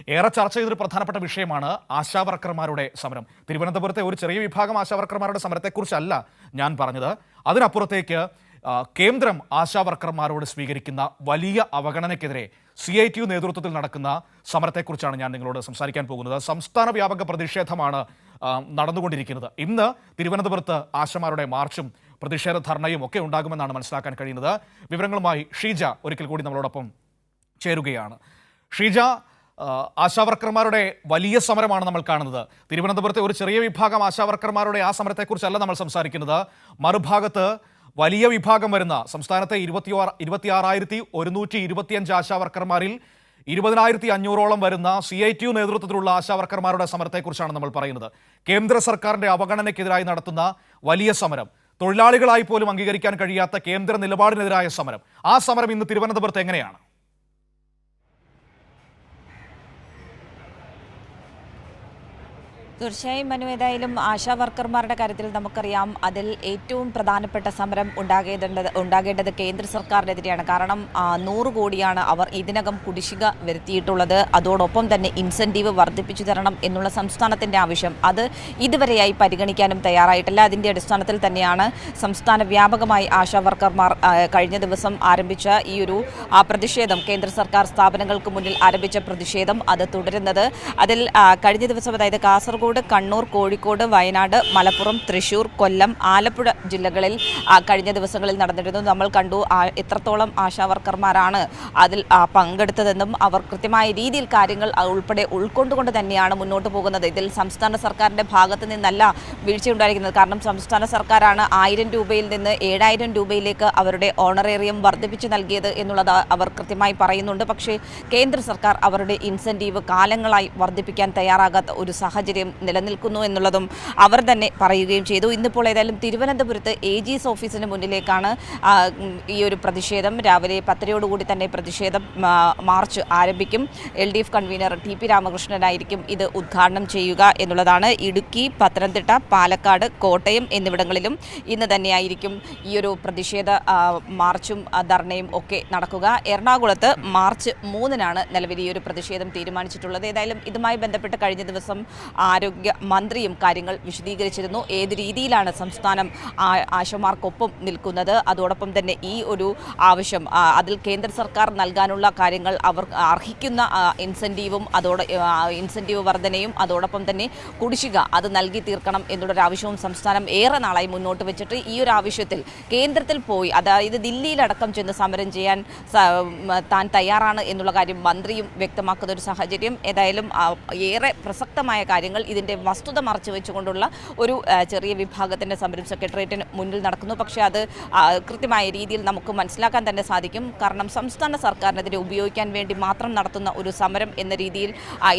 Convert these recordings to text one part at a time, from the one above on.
ഏറെ ചർച്ച ചെയ്തൊരു പ്രധാനപ്പെട്ട വിഷയമാണ് ആശാവർക്കർമാരുടെ സമരം. തിരുവനന്തപുരത്തെ ഒരു ചെറിയ വിഭാഗം ആശാവർക്കർമാരുടെ സമരത്തെക്കുറിച്ചല്ല ഞാൻ പറഞ്ഞത്. അതിനപ്പുറത്തേക്ക് കേന്ദ്രം ആശാവർക്കർമാരോട് സ്വീകരിക്കുന്ന വലിയ അവഗണനയ്ക്കെതിരെ CITU നേതൃത്വത്തിൽ നടക്കുന്ന സമരത്തെക്കുറിച്ചാണ് ഞാൻ നിങ്ങളോട് സംസാരിക്കാൻ പോകുന്നത്. സംസ്ഥാന വ്യാപക പ്രതിഷേധമാണ് നടന്നുകൊണ്ടിരിക്കുന്നത്. ഇന്ന് തിരുവനന്തപുരത്ത് ആശമാരുടെ മാർച്ചും പ്രതിഷേധ ധർണയും ഒക്കെ ഉണ്ടാകുമെന്നാണ് മനസ്സിലാക്കാൻ കഴിയുന്നത്. വിവരങ്ങളുമായി ഷീജ ഒരിക്കൽ കൂടി നമ്മളോടൊപ്പം ചേരുകയാണ്. ഷീജ, ആശാവർക്കർമാരുടെ വലിയ സമരമാണ് നമ്മൾ കാണുന്നത്. തിരുവനന്തപുരത്തെ ഒരു ചെറിയ വിഭാഗം ആശാവർക്കർമാരുടെ ആ സമരത്തെക്കുറിച്ചല്ല നമ്മൾ സംസാരിക്കുന്നത്. മറുഭാഗത്ത് വലിയ വിഭാഗം വരുന്ന സംസ്ഥാനത്തെ 26,125 ആശാവർക്കർമാരിൽ 20,500ഓളം വരുന്ന CITU നേതൃത്വത്തിലുള്ള ആശാവർക്കർമാരുടെ സമരത്തെക്കുറിച്ചാണ് നമ്മൾ പറയുന്നത്. കേന്ദ്ര സർക്കാരിന്റെ അവഗണനയ്ക്കെതിരായി നടത്തുന്ന വലിയ സമരം, തൊഴിലാളികളായി പോലും അംഗീകരിക്കാൻ കഴിയാത്ത കേന്ദ്ര നിലപാടിനെതിരായ സമരം. ആ സമരം ഇന്ന് തിരുവനന്തപുരത്ത് എങ്ങനെയാണ്? തീർച്ചയായും മനു, ഏതായാലും ആശാ വർക്കർമാരുടെ കാര്യത്തിൽ നമുക്കറിയാം, അതിൽ ഏറ്റവും പ്രധാനപ്പെട്ട സമരം ഉണ്ടാകേണ്ടത് കേന്ദ്ര സർക്കാരിനെതിരെയാണ്. കാരണം 100 കോടിയാണ് അവർ ഇതിനകം കുടിശ്ശിക വരുത്തിയിട്ടുള്ളത്. അതോടൊപ്പം തന്നെ ഇൻസെൻറ്റീവ് വർദ്ധിപ്പിച്ചു തരണം എന്നുള്ള സംസ്ഥാനത്തിൻ്റെ ആവശ്യം അത് ഇതുവരെയായി പരിഗണിക്കാനും തയ്യാറായിട്ടില്ല. അതിൻ്റെ അടിസ്ഥാനത്തിൽ തന്നെയാണ് സംസ്ഥാന വ്യാപകമായി ആശാ വർക്കർമാർ കഴിഞ്ഞ ദിവസം ആരംഭിച്ച ഈ ഒരു പ്രതിഷേധം, കേന്ദ്ര സർക്കാർ സ്ഥാപനങ്ങൾക്ക് മുന്നിൽ ആരംഭിച്ച പ്രതിഷേധം അത് തുടരുന്നത്. അതിൽ കഴിഞ്ഞ ദിവസം, അതായത് കാസർഗോഡ്, കണ്ണൂർ, കോഴിക്കോട്, വയനാട്, മലപ്പുറം, തൃശൂർ, കൊല്ലം, ആലപ്പുഴ ജില്ലകളിൽ കഴിഞ്ഞ ദിവസങ്ങളിൽ നടന്നിരുന്നു. നമ്മൾ കണ്ടു എത്രത്തോളം ആശാവർക്കർമാരാണ് അതിൽ പങ്കെടുത്തതെന്നും അവർ കൃത്യമായ രീതിയിൽ കാര്യങ്ങൾ ഉൾപ്പെടെ ഉൾക്കൊണ്ടുകൊണ്ട് തന്നെയാണ് മുന്നോട്ട് പോകുന്നത്. ഇതിൽ സംസ്ഥാന സർക്കാരിൻ്റെ ഭാഗത്ത് നിന്നല്ല വീഴ്ചയുണ്ടായിരിക്കുന്നത്. കാരണം സംസ്ഥാന സർക്കാരാണ് 1000 രൂപയിൽ നിന്ന് 7000 രൂപയിലേക്ക് അവരുടെ ഓണറേറിയം വർദ്ധിപ്പിച്ചു നൽകിയത് എന്നുള്ളത് അവർ കൃത്യമായി പറയുന്നുണ്ട്. പക്ഷേ കേന്ദ്ര സർക്കാർ അവരുടെ ഇൻസെൻറ്റീവ് കാലങ്ങളായി വർദ്ധിപ്പിക്കാൻ തയ്യാറാകാത്ത ഒരു സാഹചര്യം നിലനിൽക്കുന്നു എന്നുള്ളതും അവർ തന്നെ പറയുകയും ചെയ്തു. ഇന്നിപ്പോൾ ഏതായാലും തിരുവനന്തപുരത്ത് AG's ഓഫീസിന് മുന്നിലേക്കാണ് ഈ ഒരു പ്രതിഷേധം. രാവിലെ 10:00 തന്നെ പ്രതിഷേധം മാർച്ച് ആരംഭിക്കും. LDF കൺവീനർ TP രാമകൃഷ്ണനായിരിക്കും ഇത് ഉദ്ഘാടനം ചെയ്യുക എന്നുള്ളതാണ്. ഇടുക്കി, പത്തനംതിട്ട, പാലക്കാട്, കോട്ടയം എന്നിവിടങ്ങളിലും ഇന്ന് തന്നെയായിരിക്കും ഈ ഒരു പ്രതിഷേധ മാർച്ചും ധർണയും ഒക്കെ നടക്കുക. എറണാകുളത്ത് മാർച്ച് 3-നാണ് നിലവിൽ ഈ ഒരു പ്രതിഷേധം തീരുമാനിച്ചിട്ടുള്ളത്. ഏതായാലും ഇതുമായി ബന്ധപ്പെട്ട് കഴിഞ്ഞ ദിവസം ആരോഗ്യ മന്ത്രിയും കാര്യങ്ങൾ വിശദീകരിച്ചിരുന്നു. ഏത് രീതിയിലാണ് സംസ്ഥാനം ആശമാർക്കൊപ്പം നിൽക്കുന്നത്, അതോടൊപ്പം തന്നെ ഈ ഒരു ആവശ്യം അതിൽ കേന്ദ്ര സർക്കാർ നൽകാനുള്ള കാര്യങ്ങൾ അവർ അർഹിക്കുന്ന ഇൻസെൻറ്റീവും ഇൻസെൻറ്റീവ് വർധനയും അതോടൊപ്പം തന്നെ കുടിശ്ശിക അത് നൽകി തീർക്കണം എന്നുള്ളൊരാവശ്യവും സംസ്ഥാനം ഏറെ നാളായി മുന്നോട്ട് വെച്ചിട്ട് ഈ ഒരു ആവശ്യത്തിൽ കേന്ദ്രത്തിൽ പോയി, അതായത് ദില്ലിയിലടക്കം ചെന്ന് സമരം ചെയ്യാൻ താൻ തയ്യാറാണ് എന്നുള്ള കാര്യം മന്ത്രിയും വ്യക്തമാക്കുന്ന ഒരു സാഹചര്യം. ഏതായാലും ഏറെ പ്രസക്തമായ കാര്യങ്ങൾ, ഇതിൻ്റെ വസ്തുത മറച്ചു വെച്ചുകൊണ്ടുള്ള ഒരു ചെറിയ വിഭാഗത്തിൻ്റെ സമരം സെക്രട്ടേറിയറ്റിന് മുന്നിൽ നടക്കുന്നു. പക്ഷേ അത് കൃത്യമായ രീതിയിൽ നമുക്ക് മനസ്സിലാക്കാൻ തന്നെ സാധിക്കും. കാരണം സംസ്ഥാന സർക്കാരിനെതിരെ ഉപയോഗിക്കാൻ വേണ്ടി മാത്രം നടത്തുന്ന ഒരു സമരം എന്ന രീതിയിൽ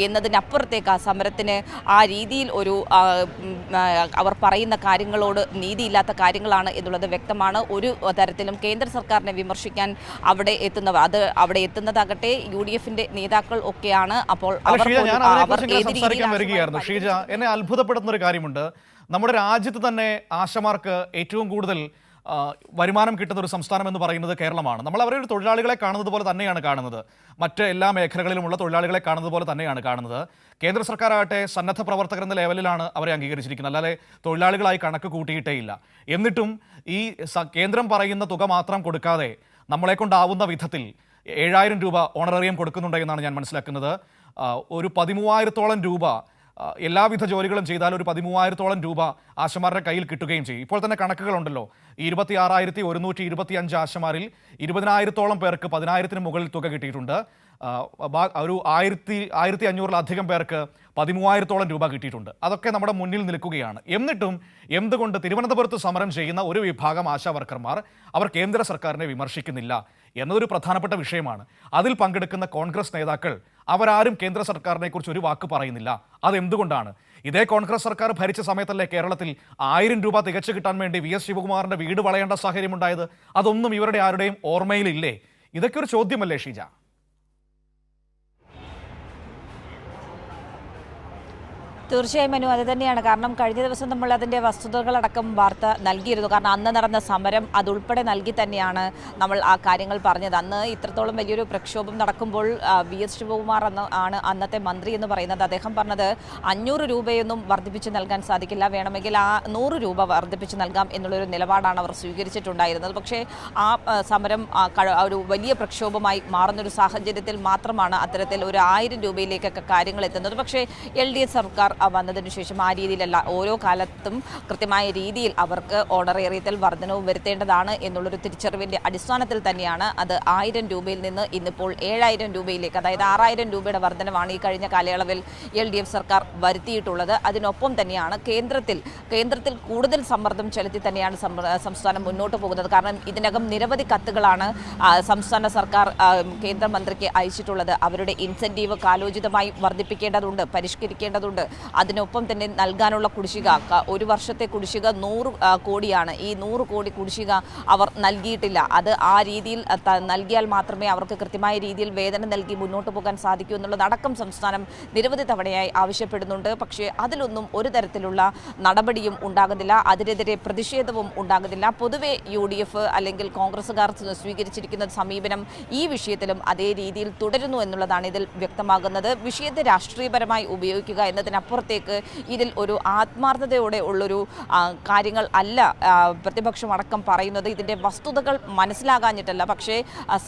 എന്നതിനപ്പുറത്തേക്ക് ആ സമരത്തിന് ആ രീതിയിൽ ഒരു അവർ പറയുന്ന കാര്യങ്ങളോട് നീതിയില്ലാത്ത കാര്യങ്ങളാണ് എന്നുള്ളത് വ്യക്തമാണ്. ഒരു തരത്തിലും കേന്ദ്ര സർക്കാരിനെ വിമർശിക്കാൻ അവിടെ എത്തുന്നതാകട്ടെ UDFന്റെ നേതാക്കൾ ഒക്കെയാണ്. അപ്പോൾ ഷീജ, എന്നെ അത്ഭുതപ്പെടുന്ന ഒരു കാര്യമുണ്ട്. നമ്മുടെ രാജ്യത്ത് തന്നെ ആശമാർക്ക് ഏറ്റവും കൂടുതൽ വരുമാനം കിട്ടുന്ന ഒരു സംസ്ഥാനം എന്ന് പറയുന്നത് കേരളമാണ്. നമ്മൾ അവരെ ഒരു തൊഴിലാളികളെ കാണുന്നത് പോലെ തന്നെയാണ് കാണുന്നത്. മറ്റ് എല്ലാ മേഖലകളിലുമുള്ള തൊഴിലാളികളെ കാണുന്നത് പോലെ തന്നെയാണ് കാണുന്നത്. കേന്ദ്ര സർക്കാരാകട്ടെ സന്നദ്ധ പ്രവർത്തകർ എന്ന ലെവലിലാണ് അവരെ അംഗീകരിച്ചിരിക്കുന്നത്, അല്ലാതെ തൊഴിലാളികളായി കണക്ക് കൂട്ടിയിട്ടേ ഇല്ല. എന്നിട്ടും ഈ കേന്ദ്രം പറയുന്ന തുക മാത്രം കൊടുക്കാതെ നമ്മളെ കൊണ്ടാവുന്ന വിധത്തിൽ 7000 രൂപ ഓണറേറിയം കൊടുക്കുന്നുണ്ട് എന്നാണ് ഞാൻ മനസ്സിലാക്കുന്നത്. ഒരു 13,000-ഓളം രൂപ എല്ലാവിധ ജോലികളും ചെയ്താൽ ഒരു 13,000-ഓളം രൂപ ആശമാരുടെ കയ്യിൽ കിട്ടുകയും ചെയ്യും. ഇപ്പോൾ തന്നെ കണക്കുകളുണ്ടല്ലോ. 26,125 ആശമാരിൽ 20,000-ഓളം പേർക്ക് 10,000-ന് മുകളിൽ തുക കിട്ടിയിട്ടുണ്ട്. ഒരു 1,500-ലധികം പേർക്ക് 13,000-ഓളം രൂപ കിട്ടിയിട്ടുണ്ട്. അതൊക്കെ നമ്മുടെ മുന്നിൽ നിൽക്കുകയാണ്. എന്നിട്ടും എന്തുകൊണ്ട് തിരുവനന്തപുരത്ത് സമരം ചെയ്യുന്ന ഒരു വിഭാഗം ആശാവർക്കർമാർ അവർ കേന്ദ്ര സർക്കാരിനെ വിമർശിക്കുന്നില്ല എന്നതൊരു പ്രധാനപ്പെട്ട വിഷയമാണ്. അതിൽ പങ്കെടുക്കുന്ന കോൺഗ്രസ് നേതാക്കൾ അവരാരും കേന്ദ്ര സർക്കാരിനെ കുറിച്ച് ഒരു വാക്ക് പറയുന്നില്ല. അതെന്തുകൊണ്ടാണ്? ഇതേ കോൺഗ്രസ് സർക്കാർ ഭരിച്ച സമയത്തല്ലേ കേരളത്തിൽ 1000 രൂപ തികച്ചു കിട്ടാൻ വേണ്ടി VS ശിവകുമാറിന്റെ വീട് വളയേണ്ട സാഹചര്യം ഉണ്ടായത്? അതൊന്നും ഇവരുടെ ആരുടെയും ഓർമ്മയിലില്ലേ? ഇതൊക്കെ ഒരു ചോദ്യമല്ലേ ഷീജ? തീർച്ചയായും മനു അത് തന്നെയാണ്. കാരണം കഴിഞ്ഞ ദിവസം നമ്മൾ അതിൻ്റെ വസ്തുതകളടക്കം വാർത്ത നൽകിയിരുന്നു. കാരണം അന്ന് നടന്ന സമരം അതുൾപ്പെടെ നൽകി തന്നെയാണ് നമ്മൾ ആ കാര്യങ്ങൾ പറഞ്ഞത്. അന്ന് ഇത്രത്തോളം വലിയൊരു പ്രക്ഷോഭം നടക്കുമ്പോൾ VS ശിവകുമാർ ആണ് അന്നത്തെ മന്ത്രി എന്ന് പറയുന്നത്. അദ്ദേഹം പറഞ്ഞത് 500 രൂപയൊന്നും വർദ്ധിപ്പിച്ച് നൽകാൻ സാധിക്കില്ല, വേണമെങ്കിൽ ആ 100 രൂപ വർദ്ധിപ്പിച്ച് നൽകാം എന്നുള്ളൊരു നിലപാടാണ് അവർ സ്വീകരിച്ചിട്ടുണ്ടായിരുന്നത്. പക്ഷേ ആ സമരം ഒരു വലിയ പ്രക്ഷോഭമായി മാറുന്നൊരു സാഹചര്യത്തിൽ മാത്രമാണ് അത്തരത്തിൽ ഒരു 1000 രൂപയിലേക്കൊക്കെ കാര്യങ്ങൾ എത്തുന്നത്. പക്ഷേ LDF സർക്കാർ വന്നതിനു ശേഷം ആ രീതിയിലല്ല, ഓരോ കാലത്തും കൃത്യമായ രീതിയിൽ അവർക്ക് ഓണറേറിയത്തിൽ വർധനവ് വരുത്തേണ്ടതാണ് എന്നുള്ളൊരു തിരിച്ചറിവിൻ്റെ അടിസ്ഥാനത്തിൽ തന്നെയാണ് അത് 1000 രൂപയിൽ നിന്ന് ഇന്നിപ്പോൾ 7000 രൂപയിലേക്ക്, അതായത് 6000 രൂപയുടെ വർധനവാണ് ഈ കഴിഞ്ഞ കാലയളവിൽ LDF സർക്കാർ വരുത്തിയിട്ടുള്ളത്. അതിനൊപ്പം തന്നെയാണ് കേന്ദ്രത്തിൽ കൂടുതൽ സമ്മർദ്ദം ചെലുത്തി തന്നെയാണ് സംസ്ഥാനം മുന്നോട്ട് പോകുന്നത്. കാരണം ഇതിനകം നിരവധി കത്തുകളാണ് സംസ്ഥാന സർക്കാർ കേന്ദ്രമന്ത്രിക്ക് അയച്ചിട്ടുള്ളത്. അവരുടെ ഇൻസെൻറ്റീവ് കാലോചിതമായി വർദ്ധിപ്പിക്കേണ്ടതുണ്ട്, പരിഷ്കരിക്കേണ്ടതുണ്ട്. അതിനൊപ്പം തന്നെ നൽകാനുള്ള കുടിശ്ശിക, ഒരു വർഷത്തെ കുടിശ്ശിക 100 കോടിയാണ്. ഈ 100 കോടി കുടിശ്ശിക അവർ നൽകിയിട്ടില്ല. അത് ആ രീതിയിൽ നൽകിയാൽ മാത്രമേ അവർക്ക് കൃത്യമായ രീതിയിൽ വേതനം നൽകി മുന്നോട്ട് പോകാൻ സാധിക്കൂ എന്നുള്ളതടക്കം സംസ്ഥാനം നിരവധി തവണയായി ആവശ്യപ്പെടുന്നുണ്ട്. പക്ഷേ അതിലൊന്നും ഒരു തരത്തിലുള്ള നടപടിയും ഉണ്ടാകുന്നില്ല, അതിനെതിരെ പ്രതിഷേധവും ഉണ്ടാകുന്നില്ല. പൊതുവെ UDF അല്ലെങ്കിൽ കോൺഗ്രസുകാർ സ്വീകരിച്ചിരിക്കുന്ന സമീപനം ഈ വിഷയത്തിലും അതേ രീതിയിൽ തുടരുന്നു എന്നുള്ളതാണ് ഇതിൽ വ്യക്തമാകുന്നത്. വിഷയത്തെ രാഷ്ട്രീയപരമായി ഉപയോഗിക്കുക എന്നതിനപ്പുറത്തേക്ക് ഇതിൽ ഒരു ആത്മാർത്ഥതയോടെ ഉള്ളൊരു കാര്യങ്ങൾ അല്ല പ്രതിപക്ഷം അടക്കം പറയുന്നത്. ഇതിൻ്റെ വസ്തുതകൾ മനസ്സിലാകാഞ്ഞിട്ടല്ല, പക്ഷേ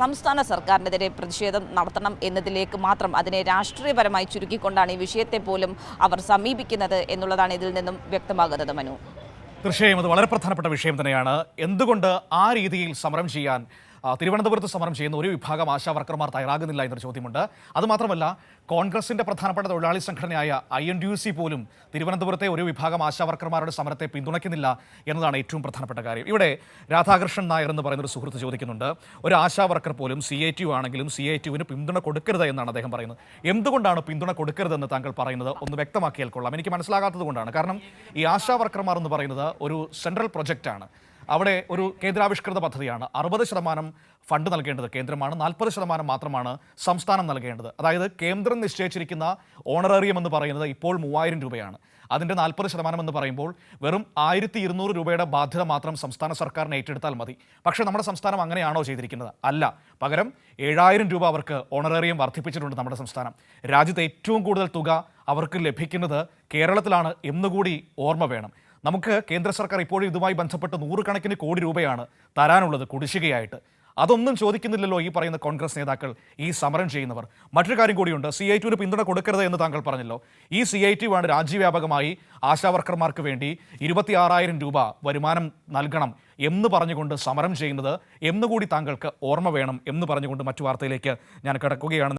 സംസ്ഥാന സർക്കാരിനെതിരെ പ്രതിഷേധം നടത്തണം എന്നതിലേക്ക് മാത്രം, അതിനെ രാഷ്ട്രീയപരമായി ചുരുക്കിക്കൊണ്ടാണ് ഈ വിഷയത്തെ പോലും അവർ സമീപിക്കുന്നത് എന്നുള്ളതാണ് ഇതിൽ നിന്നും വ്യക്തമാകുന്നത്. മനു, തീർച്ചയായും അത് വളരെ പ്രധാനപ്പെട്ട വിഷയം തന്നെയാണ്. എന്തുകൊണ്ട് ആ രീതിയിൽ സമരം ചെയ്യാൻ തിരുവനന്തപുരത്ത് സമരം ചെയ്യുന്ന ഒരു വിഭാഗം ആശാവർക്കർമാർ തയ്യാറാകുന്നില്ല എന്നൊരു ചോദ്യമുണ്ട്. അതുമാത്രമല്ല, കോൺഗ്രസിന്റെ പ്രധാനപ്പെട്ട തൊഴിലാളി സംഘടനയായ INTUC പോലും തിരുവനന്തപുരത്തെ ഒരു വിഭാഗം ആശാവർക്കർമാരുടെ സമരത്തെ പിന്തുണയ്ക്കുന്നില്ല എന്നതാണ് ഏറ്റവും പ്രധാനപ്പെട്ട കാര്യം. ഇവിടെ രാധാകൃഷ്ണൻ നായർ എന്ന് പറയുന്നൊരു സുഹൃത്ത് ചോദിക്കുന്നുണ്ട്, ഒരു ആശാവർക്കർ പോലും CITU ആണെങ്കിലും CITUവിന് പിന്തുണ കൊടുക്കരുത് എന്നാണ് അദ്ദേഹം പറയുന്നത്. എന്തുകൊണ്ടാണ് പിന്തുണ കൊടുക്കരുതെന്ന് താങ്കൾ പറയുന്നത് ഒന്ന് വ്യക്തമാക്കിയാൽ കൊള്ളാം. എനിക്ക് മനസ്സിലാകാത്തത് കൊണ്ടാണ്. കാരണം ഈ ആശാവർക്കർമാർ എന്ന് പറയുന്നത് ഒരു സെൻട്രൽ പ്രൊജക്റ്റാണ്. അവിടെ ഒരു കേന്ദ്രാവിഷ്കൃത പദ്ധതിയാണ്. 60% ഫണ്ട് നൽകേണ്ടത് കേന്ദ്രമാണ്, 40% മാത്രമാണ് സംസ്ഥാനം നൽകേണ്ടത്. അതായത് കേന്ദ്രം നിശ്ചയിച്ചിരിക്കുന്ന ഓണറേറിയം എന്ന് പറയുന്നത് ഇപ്പോൾ 3000 രൂപയാണ്. അതിൻ്റെ 40% എന്ന് പറയുമ്പോൾ വെറും 1200 രൂപയുടെ ബാധ്യത മാത്രം സംസ്ഥാന സർക്കാരിന് ഏറ്റെടുത്താൽ മതി. പക്ഷേ നമ്മുടെ സംസ്ഥാനം അങ്ങനെയാണോ ചെയ്തിരിക്കുന്നത്? അല്ല. പകരം 7000 രൂപ അവർക്ക് ഓണറേറിയം വർദ്ധിപ്പിച്ചിട്ടുണ്ട് നമ്മുടെ സംസ്ഥാനം. രാജ്യത്തെ ഏറ്റവും കൂടുതൽ തുക അവർക്ക് ലഭിക്കുന്നത് കേരളത്തിലാണ് എന്നുകൂടി ഓർമ്മ വേണം. നമുക്ക് കേന്ദ്ര സർക്കാർ ഇപ്പോഴും ഇതുമായി ബന്ധപ്പെട്ട് 100 കണക്കിന് കോടി രൂപയാണ് തരാനുള്ളത് കുടിശ്ശികയായിട്ട്. അതൊന്നും ചോദിക്കുന്നില്ലല്ലോ ഈ പറയുന്ന കോൺഗ്രസ് നേതാക്കൾ, ഈ സമരം ചെയ്യുന്നവർ. മറ്റൊരു കാര്യം കൂടിയുണ്ട്, CITUവിന് പിന്തുണ കൊടുക്കരുത് എന്ന് താങ്കൾ പറഞ്ഞല്ലോ. ഈ CITU ആണ് രാജ്യവ്യാപകമായി ആശാവർക്കർമാർക്ക് വേണ്ടി 26,000 രൂപ വരുമാനം നൽകണം എന്ന് പറഞ്ഞുകൊണ്ട് സമരം ചെയ്യുന്നത് എന്നുകൂടി താങ്കൾക്ക് ഓർമ്മ വേണം എന്ന് പറഞ്ഞുകൊണ്ട് മറ്റു വാർത്തയിലേക്ക് ഞാൻ കിടക്കുകയാണ്.